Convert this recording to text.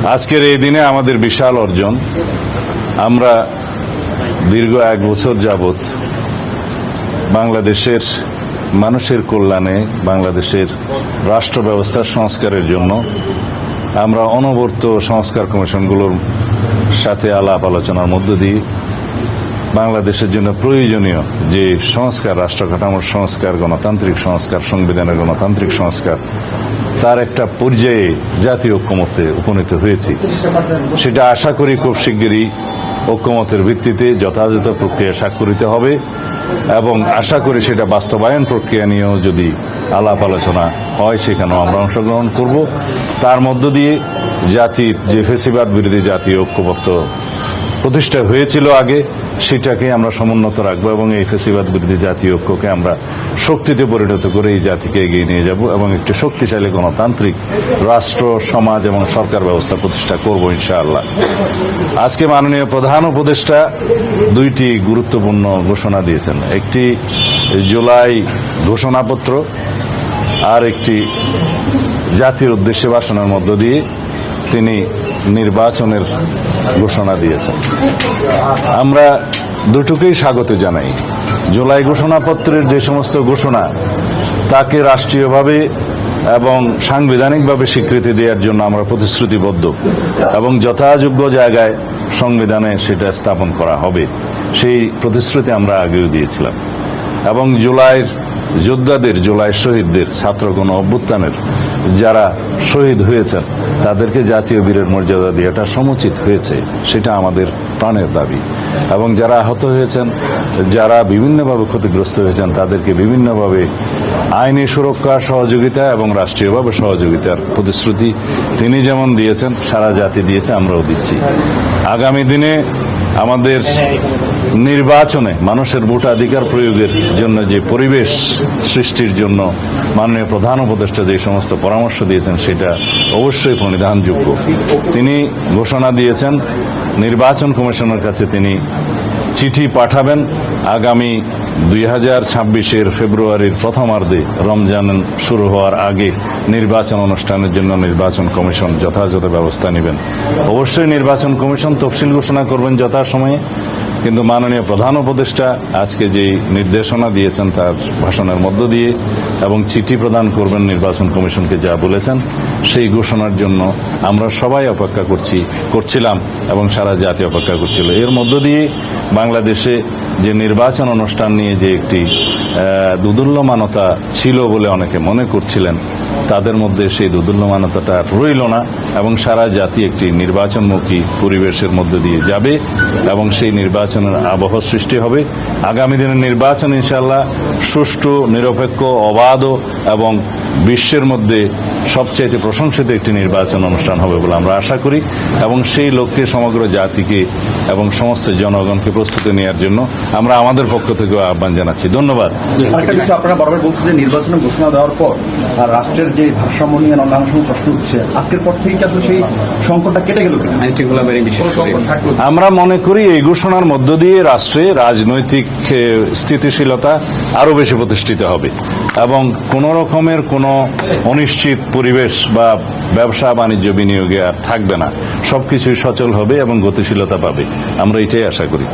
আজকের এই দিনে আমাদের বিশাল অর্জন। আমরা দীর্ঘ 1 বছর যাবত বাংলাদেশের মানুষের কল্যাণে, বাংলাদেশের রাষ্ট্র ব্যবস্থার সংস্কারের জন্য আমরা অনবরত সংস্কার কমিশনগুলোর সাথে আলাপ আলোচনার মধ্য দিয়ে বাংলাদেশের জন্য প্রয়োজনীয় যে সংস্কার, রাষ্ট্র কাঠামোর সংস্কার, গণতান্ত্রিক সংস্কার, সংবিধানের গণতান্ত্রিক সংস্কার, তার একটা পর্যায়ে জাতীয় ঐক্যমত্যে উপনীত হয়েছি। সেটা আশা করি খুব শিগগিরই ঐক্যমতের ভিত্তিতে যথাযথ প্রক্রিয়া স্বাক্ষরিত হবে এবং আশা করি সেটা বাস্তবায়ন প্রক্রিয়া নিয়েও যদি আলাপ আলোচনা হয় সেখানেও আমরা অংশগ্রহণ করব। তার মধ্য দিয়ে জাতির যে ফ্যাসিবাদ বিরোধী জাতীয় ঐক্যমত্য প্রতিষ্ঠা হয়েছিল আগে, সেটাকে আমরা সমুন্নত রাখবো এবং এই ফ্যাসিবাদ বিরোধী জাতীয় ঐক্যকে আমরা শক্তিতে পরিণত করে এই জাতিকে এগিয়ে নিয়ে যাব এবং একটি শক্তিশালী গণতান্ত্রিক রাষ্ট্র, সমাজ এবং সরকার ব্যবস্থা প্রতিষ্ঠা করব ইনশাআল্লাহ। আজকে মাননীয় প্রধান উপদেষ্টা 2টি গুরুত্বপূর্ণ ঘোষণা দিয়েছেন। একটি জুলাই ঘোষণাপত্র আর একটি জাতির উদ্দেশ্যে ভাষণের মধ্য দিয়ে তিনি নির্বাচনের ঘোষণা দিয়েছেন। আমরা দুটোকেই স্বাগত জানাই। জুলাই ঘোষণাপত্রের যে সমস্ত ঘোষণা, তাকে রাষ্ট্রীয়ভাবে এবং সাংবিধানিকভাবে স্বীকৃতি দেওয়ার জন্য আমরা প্রতিশ্রুতিবদ্ধ এবং যথাযোগ্য জায়গায় সংবিধানে সেটা স্থাপন করা হবে, সেই প্রতিশ্রুতি আমরা আগেও দিয়েছিলাম। এবং জুলাইয়ের যোদ্ধাদের, জুলাই শহীদদের, ছাত্রগণ অভ্যুত্থানের যারা শহীদ হয়েছেন তাদেরকে জাতীয় বীরের মর্যাদা দেওয়াটা সমুচিত হয়েছে, সেটা আমাদের প্রাণের দাবি। এবং যারা আহত হয়েছেন, যারা বিভিন্নভাবে ক্ষতিগ্রস্ত হয়েছেন, তাদেরকে বিভিন্নভাবে আইনি সুরক্ষা, সহযোগিতা এবং রাষ্ট্রীয়ভাবে সহযোগিতার প্রতিশ্রুতি তিনি যেমন দিয়েছেন, সারা জাতি দিয়েছে, আমরাও দিচ্ছি। আগামী দিনে আমাদের নির্বাচনে মানুষের ভোটাধিকার প্রয়োগের জন্য যে পরিবেশ সৃষ্টির জন্য মাননীয় প্রধান উপদেষ্টা যে সমস্ত পরামর্শ দিয়েছেন, সেটা অবশ্যই প্রণিধানযোগ্য। তিনি ঘোষণা দিয়েছেন নির্বাচন কমিশনের কাছে তিনি চিঠি পাঠাবেন আগামী 2026-এর ফেব্রুয়ারির প্রথমার্ধে, রমজান শুরু হওয়ার আগে নির্বাচন অনুষ্ঠানের জন্য নির্বাচন কমিশন যথাযথ ব্যবস্থা নেবেন। অবশ্যই নির্বাচন কমিশন তফসিল ঘোষণা করবেন যথাসময়ে, কিন্তু মাননীয় প্রধান উপদেষ্টা আজকে যে নির্দেশনা দিয়েছেন তার ভাষণের মধ্য দিয়ে এবং চিঠি প্রদান করবেন নির্বাচন কমিশনকে যা বলেছেন, সেই ঘোষণার জন্য আমরা সবাই অপেক্ষা করছিলাম এবং সারা জাতি অপেক্ষা করছিল। এর মধ্য দিয়ে বাংলাদেশে যে নির্বাচন অনুষ্ঠান নিয়ে যে একটি দুদুল্যমানতা ছিল বলে অনেকে মনে করছিলেন, তাদের মধ্যে সেই দুদুল্যমানতাটা রইল না এবং সারা জাতি একটি নির্বাচনমুখী পরিবেশের মধ্যে দিয়ে যাবে এবং সেই নির্বাচনের আবহ সৃষ্টি হবে। আগামী দিনের নির্বাচন ইনশাআল্লাহ সুষ্ঠু, নিরপেক্ষ, অবাধ এবং বিশ্বের মধ্যে সবচাইতে প্রশংসিত একটি নির্বাচন অনুষ্ঠান হবে বলে আমরা আশা করি এবং সেই লক্ষ্যে সমগ্র জাতিকে এবং সমস্ত জনগণকে প্রস্তুতি নেওয়ার জন্য আমরা আমাদের পক্ষ থেকে আহ্বান জানাচ্ছি। ধন্যবাদ। আরেকটা বিষয়, আপনারা বারবার বলছেন যে নির্বাচনের ঘোষণা দেওয়ার পর রাষ্ট্রের যে ভারসাম্য নিয়ে নানান সময় প্রশ্ন উঠছে, আজকের পর থেকে আসলে সেই সংকটটা কেটে গেল কিনা? আমরা মনে করি এই ঘোষণার মধ্য দিয়ে রাষ্ট্রে রাজনৈতিক স্থিতিশীলতা আরো বেশি প্রতিষ্ঠিত হবে এবং কোন রকমের কোনো অনিশ্চিত পরিবেশ বা ব্যবসা বাণিজ্য বিনিয়োগে আর থাকবে না। সবকিছুই সচল হবে এবং গতিশীলতা পাবে। আমরা এটাই আশা করি।